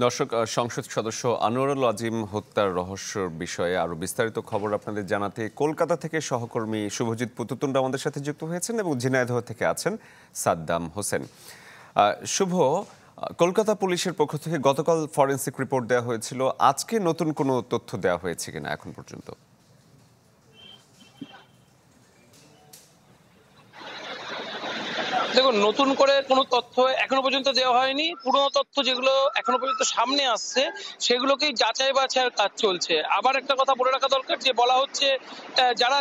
দর্শক, সংসদ সদস্য আনোয়ারুল আজিম হত্যার রহস্যের বিষয়ে আরো বিস্তারিত খবর আপনাদের জানাতে কলকাতা থেকে সহকর্মী শুভজিৎ পুতুতুন্ড আমাদের সাথে যুক্ত হয়েছেন এবং ঝিনাইদহ থেকে আছেন সাদ্দাম হোসেন। শুভ, কলকাতা পুলিশের পক্ষ থেকে গতকাল ফরেনসিক রিপোর্ট দেওয়া হয়েছিল, আজকে নতুন কোনো তথ্য দেওয়া হয়েছে কিনা এখন পর্যন্ত? দেখুন, নতুন করে কোনো তথ্য এখনো পর্যন্ত দেওয়া হয়নি। পুরনো তথ্য যেগুলো এখনো পর্যন্ত সামনে আসছে সেগুলোকেই যাচাই বাছাইয়ের কাজ চলছে। আবার একটা কথা বলে রাখা দরকার, যে বলা হচ্ছে যারা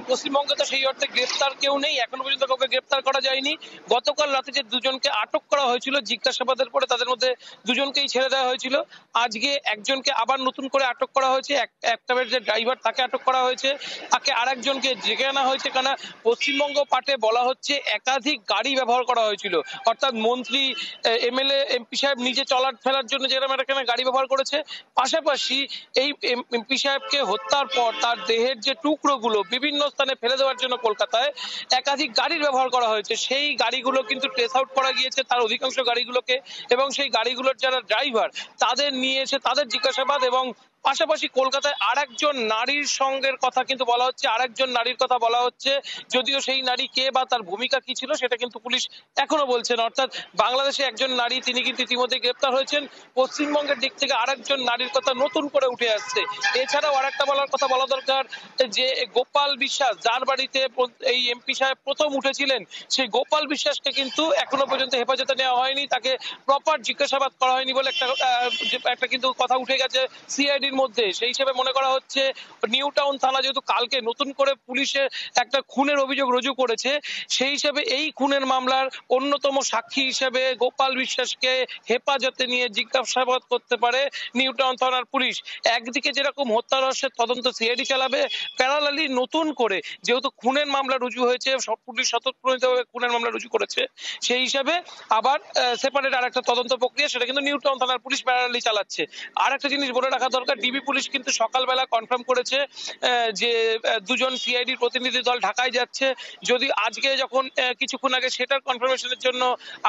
পশ্চিমবঙ্গে তো সেই অর্থে গ্রেপ্তার কেউ নেই, এখনো পর্যন্ত কাউকে গ্রেপ্তার করা যায়নি। গতকাল রাতে যে দুজনকে আটক করা হয়েছিল জিজ্ঞাসাবাদের পরে, তাদের মধ্যে দুজনকেই ছেড়ে দেওয়া হয়েছিল। আজকে একজনকে আবার নতুন করে আটক করা হয়েছে, একটা যে ড্রাইভার তাকে আটক করা হয়েছে, তাকে আর একজনকে জেগে আনা হয়েছে। কেন পশ্চিমবঙ্গ পাটে বলা হচ্ছে একাধিক গাড়ি ব্যবহার করা হয়েছিল, অর্থাৎ মন্ত্রী, এমএলএ, এমপি সাহেব নিজে চলার ফেরার জন্য যেরকম এখানে গাড়ি ব্যবহার করেছে, পাশাপাশি এই এমপি সাহেবকে হত্যার পর তার দেহের যে টুকরোগুলো বিভিন্ন স্থানে ফেলে দেওয়ার জন্য কলকাতায় একাধিক গাড়ির ব্যবহার করা হয়েছে। সেই গাড়িগুলো কিন্তু ট্রেস আউট করা গিয়েছে, তার অধিকাংশ গাড়িগুলোকে, এবং সেই গাড়িগুলোর যারা ড্রাইভার তাদের নিয়ে এসে তাদের জিজ্ঞাসাবাদ, এবং পাশাপাশি কলকাতায় আরেকজন নারীর সঙ্গের কথা কিন্তু বলা হচ্ছে, আরেকজন নারীর কথা বলা হচ্ছে, যদিও সেই নারী কে বা তার ভূমিকা কি ছিল সেটা কিন্তু পুলিশ এখনো বলছে না। অর্থাৎ বাংলাদেশে একজন নারী, তিনি কিন্তু ইতিমধ্যে গ্রেপ্তার হয়েছেন। পশ্চিমবঙ্গের দিক থেকে আরেকজন নারীর কথা নতুন করে উঠে আসছে। এছাড়াও আরেকটা বলার কথা বলা দরকার, যে গোপাল বিশ্বাস যার বাড়িতে এই এমপি সাহেব প্রথম উঠেছিলেন, সেই গোপাল বিশ্বাসকে কিন্তু এখনো পর্যন্ত হেফাজতে নেওয়া হয়নি, তাকে প্রপার জিজ্ঞাসাবাদ করা হয়নি বলে একটা কিন্তু কথা উঠে গেছে সিআইডি মধ্যে। সেই হিসেবে মনে করা হচ্ছে নিউ টাউন থানা যেহেতু কালকে নতুন করে পুলিশে একটা খুনের অভিযোগ রুজু করেছে, সেই হিসেবে এই খুনের মামলার অন্যতম সাক্ষী হিসেবে গোপাল বিশ্বাসকে হেফাজতে নিয়ে জিজ্ঞাসাবাদ করতে পারে নিউ টাউন থানার পুলিশ। একদিকে যেরকম হত্যা রহস্যের তদন্ত সিআইডি চালাবে, প্যারালালি নতুন করে যেহেতু খুনের মামলা রুজু হয়েছে, সব পুলিশ স্বতঃপ্রণীতভাবে খুনের মামলা রুজু করেছে, সেই হিসাবে আবার সেপারেট আর একটা তদন্ত প্রক্রিয়া সেটা কিন্তু নিউ টাউন থানার পুলিশ প্যারালালি চালাচ্ছে। আর একটা জিনিস বলে রাখা দরকার, ডিবি পুলিশ কিন্তু সকালবেলা কনফার্ম করেছে যে দুজন সিআইডির প্রতিনিধি দল ঢাকায় যাচ্ছে। যদি আজকে যখন কিছুক্ষণ আগে সেটার কনফার্মেশনের জন্য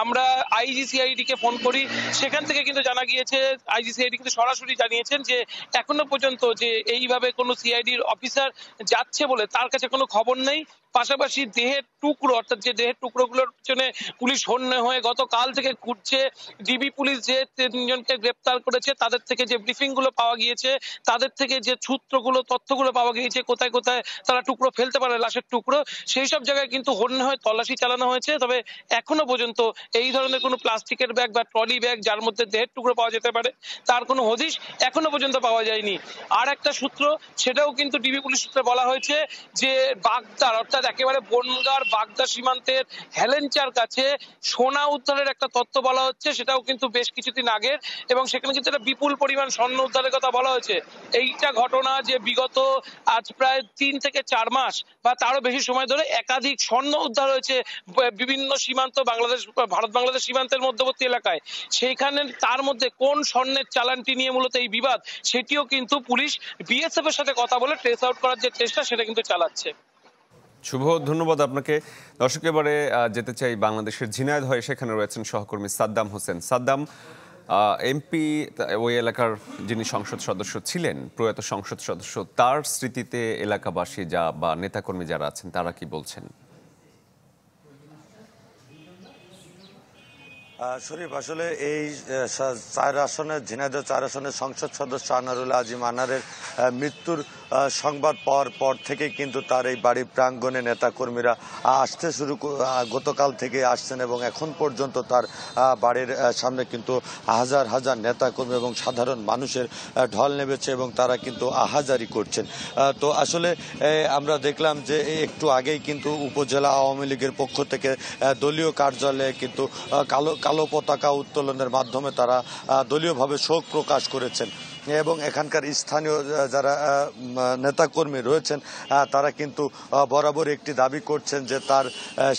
আমরা আইজিসিআইডি কে ফোন করি, সেখান থেকে কিন্তু জানা গিয়েছে, আইজিসিআইডি কিন্তু সরাসরি জানিয়েছেন যে এখনো পর্যন্ত যে এইভাবে কোনো সিআইডির অফিসার যাচ্ছে বলে তার কাছে কোনো খবর নেই। পাশাপাশি দেহের টুকরো, অর্থাৎ যে দেহের টুকরোগুলোর পিছনে পুলিশ হন্যে হয়ে গতকাল থেকে ঘুরছে, ডিবি পুলিশ যে তিনজনকে গ্রেপ্তার করেছে তাদের থেকে যে ব্রিফিং গুলো পাওয়া গিয়েছে, তাদের থেকে যে সূত্রগুলো, তথ্যগুলো পাওয়া গিয়েছে, কোথায় কোথায় তারা টুকরো ফেলতে পারে, লাশের টুকরো, সেই সব জায়গায় কিন্তু হন্যে হয়ে তল্লাশি চালানো হয়েছে। তবে এখনো পর্যন্ত এই ধরনের কোনো প্লাস্টিকের ব্যাগ বা ট্রলি ব্যাগ যার মধ্যে দেহের টুকরো পাওয়া যেতে পারে তার কোনো হদিশ এখনো পর্যন্ত পাওয়া যায়নি। আর একটা সূত্র, সেটাও কিন্তু ডিবি পুলিশ সূত্রে বলা হয়েছে যে বাগদার, অর্থাৎ একেবারে বনগাঁর বাগদা সীমান্তের হেলেঞ্চার কাছে সোনা উদ্ধারের একটা তথ্য বলা হচ্ছে, সেটাও কিন্তু বেশ কিছুদিন আগের, এবং সেখানে কিন্তু একটা বিপুল পরিমাণ স্বর্ণ উদ্ধারের কথা বলা হয়েছে। এইটা ঘটনা যে বিগত আজ প্রায় 3 থেকে 4 মাস বা তারও বেশি সময় ধরে একাধিক স্বর্ণ উদ্ধার হয়েছে বিভিন্ন সীমান্ত, বাংলাদেশ, ভারত বাংলাদেশ সীমান্তের মধ্যবর্তী এলাকায়। সেইখানে তার মধ্যে কোন স্বর্ণের চালানটি নিয়ে মূলত এই বিবাদ, সেটিও কিন্তু পুলিশ বিএসএফ এর সাথে কথা বলে ট্রেস আউট করার যে চেষ্টা সেটা কিন্তু চালাচ্ছে। শুভ, ধন্যবাদ আপনাকে। দর্শক, এবারে যেতে চাই বাংলাদেশের ঝিনাইদহ, সেখানে রয়েছেন সহকর্মী সাদ্দাম হোসেন। সাদ্দাম, এমপি ওই এলাকার যিনি সংসদ সদস্য ছিলেন, প্রয়াত সংসদ সদস্য, তার স্মৃতিতে এলাকাবাসী বা নেতাকর্মী যারা আছেন তারা কি বলছেন? শরীফ, আসলে এই 4 আসনের ঝিনাইদহ 4 আসনের সংসদ সদস্য আনোয়ারুল আজিম আনারের মৃত্যুর সংবাদ পাওয়ার পর থেকে কিন্তু তার এই বাড়ির প্রাঙ্গণে নেতাকর্মীরা আসতে গতকাল থেকে আসছেন, এবং এখন পর্যন্ত তার বাড়ির সামনে কিন্তু হাজার হাজার নেতাকর্মী এবং সাধারণ মানুষের ঢল নেমেছে, এবং তারা কিন্তু আহাজারি করছেন। তো আসলে আমরা দেখলাম যে একটু আগেই কিন্তু উপজেলা আওয়ামী লীগের পক্ষ থেকে দলীয় কার্যালয়ে কিন্তু কালো পতাকা উত্তোলনের মাধ্যমে তারা দলীয়ভাবে শোক প্রকাশ করেছেন। এবং এখানকার স্থানীয় যারা নেতাকর্মী রয়েছেন তারা কিন্তু বরাবর একটি দাবি করছেন যে তার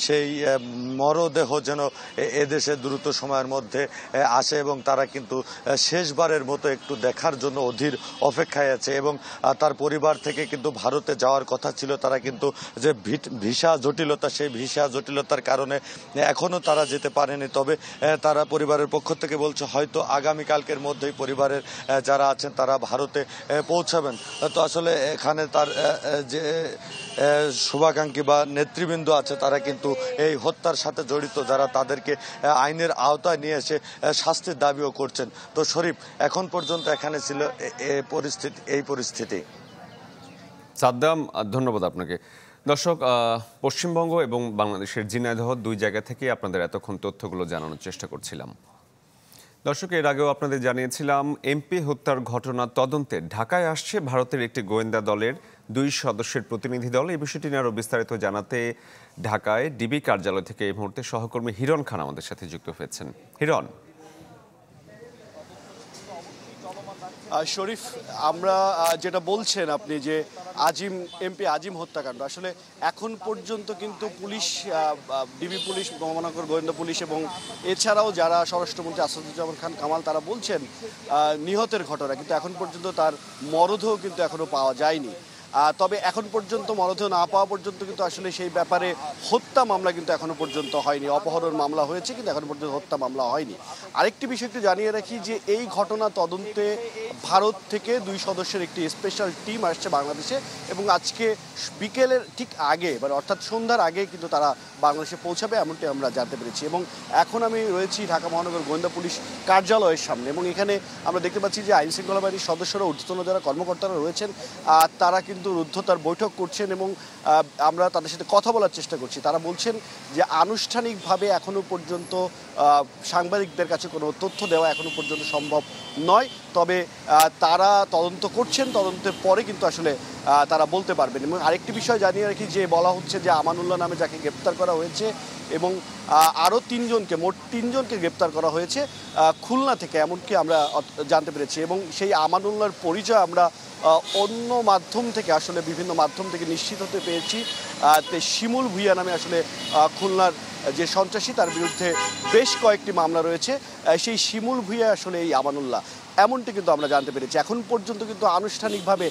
সেই মরদেহ যেন এদেশে দ্রুত সময়ের মধ্যে আসে এবং তারা কিন্তু শেষবারের মতো একটু দেখার জন্য অধীর অপেক্ষায় আছে এবং তার পরিবার থেকে কিন্তু ভারতে যাওয়ার কথা ছিল। তারা কিন্তু যে ভিসা জটিলতা, সেই ভিসা জটিলতার কারণে এখনো তারা যেতে পারেনি। তবে তারা পরিবারের পক্ষ থেকে বলছে হয়তো আগামীকালকের মধ্যেই পরিবারের যারা আছেন তারা ভারতে পৌঁছাবেন। তো আসলে এখানে তার যে শুভাকাঙ্ক্ষী বা নেতৃবৃন্দ আছে তারা কিন্তু এই হত্যার সাথে জড়িত যারা, তাদেরকে আইনের আওতায় নিয়ে এসে শাস্তির দাবিও করছেন। তো শরীফ, এখন পর্যন্ত এখানে ছিল এই পরিস্থিতি। সাদ্দাম, ধন্যবাদ আপনাকে। দর্শক, পশ্চিমবঙ্গ এবং বাংলাদেশের ঝিনাইদহ দুই জায়গা থেকে আপনাদের এতক্ষণ তথ্যগুলো জানানোর চেষ্টা করছিলাম। দর্শক, এর আগেও আপনাদের জানিয়েছিলাম এমপি হত্যার ঘটনা তদন্তে ঢাকায় আসছে ভারতের একটি গোয়েন্দা দলের 2 সদস্যের প্রতিনিধি দল। এই বিষয়টি নিয়ে আরও বিস্তারিত জানাতে ঢাকায় ডিবি কার্যালয় থেকে এই মুহূর্তে সহকর্মী হিরণ খান আমাদের সাথে যুক্ত হয়েছেন। হিরণ। শরীফ, আমরা যেটা বলছেন আপনি যে এমপি আজিম হত্যাকাণ্ড, আসলে এখন পর্যন্ত কিন্তু পুলিশ, ডিবি পুলিশ, মহানগর গোয়েন্দা পুলিশ এবং এছাড়াও যারা স্বরাষ্ট্রমন্ত্রী আসাদুজ্জামান খান কামাল তারা বলছেন নিহতের ঘটনা, কিন্তু এখন পর্যন্ত তার মরদেহ কিন্তু এখনো পাওয়া যায়নি। তবে এখন পর্যন্ত মরদেহ না পাওয়া পর্যন্ত কিন্তু আসলে সেই ব্যাপারে হত্যা মামলা কিন্তু এখনো পর্যন্ত হয়নি। অপহরণ মামলা হয়েছে কিন্তু এখনো পর্যন্ত হত্যা মামলা হয়নি। আরেকটি বিষয় একটু জানিয়ে রাখি যে এই ঘটনা তদন্তে ভারত থেকে 2 সদস্যের একটি স্পেশাল টিম আসছে বাংলাদেশে এবং আজকে বিকেলের ঠিক আগে, মানে অর্থাৎ সন্ধ্যার আগে কিন্তু তারা বাংলাদেশে পৌঁছাবে, এমনটি আমরা জানতে পেরেছি। এবং এখন আমি রয়েছি ঢাকা মহানগর গোয়েন্দা পুলিশ কার্যালয়ের সামনে এবং এখানে আমরা দেখতে পাচ্ছি যে আইন শৃঙ্খলা বাহিনীর সদস্যরা, ঊর্ধ্বতন যারা কর্মকর্তারা রয়েছেন তারা কিন্তু রুদ্ধতার বৈঠক করছেন এবং আমরা তাদের সাথে কথা বলার চেষ্টা করছি। তারা বলছেন যে আনুষ্ঠানিকভাবে এখনো পর্যন্ত সাংবাদিকদের কাছে কোনো তথ্য দেওয়া এখনো পর্যন্ত সম্ভব নয়। তবে তারা তদন্ত করছেন, তদন্তের পরে কিন্তু আসলে তারা বলতে পারবেন। এবং আরেকটি বিষয় জানিয়ে রাখি যে বলা হচ্ছে যে আমানুল্লাহ নামে যাকে গ্রেপ্তার করা হয়েছে এবং আরও 3 জনকে, মোট 3 জনকে গ্রেপ্তার করা হয়েছে খুলনা থেকে, এমনকি আমরা জানতে পেরেছি। এবং সেই আমানুল্লাহর পরিচয় আমরা অন্য মাধ্যম থেকে, আসলে বিভিন্ন মাধ্যম থেকে নিশ্চিত হতে পেরেছি। শিমুল ভুইয়া নামে আসলে খুলনার যে সন্ত্রাসী, তার বিরুদ্ধে বেশ কয়েকটি মামলা রয়েছে। সেই শিমুল ভুইয়া আসলে এই আমানুল্লাহ, এমনটি কিন্তু আমরা জানতে পেরেছি। এখন পর্যন্ত কিন্তু আনুষ্ঠানিকভাবে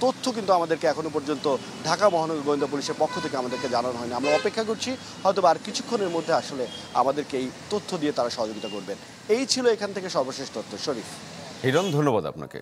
তথ্য কিন্তু আমাদেরকে এখনো পর্যন্ত ঢাকা মহানগর গোয়েন্দা পুলিশের পক্ষ থেকে আমাদেরকে জানানো হয়নি। আমরা অপেক্ষা করছি, হয়তো আর কিছুক্ষণের মধ্যে আসলে আমাদেরকে এই তথ্য দিয়ে তারা সহযোগিতা করবেন। এই ছিল এখান থেকে সর্বশেষ তথ্য। শরীফ। হিরণ, ধন্যবাদ আপনাকে।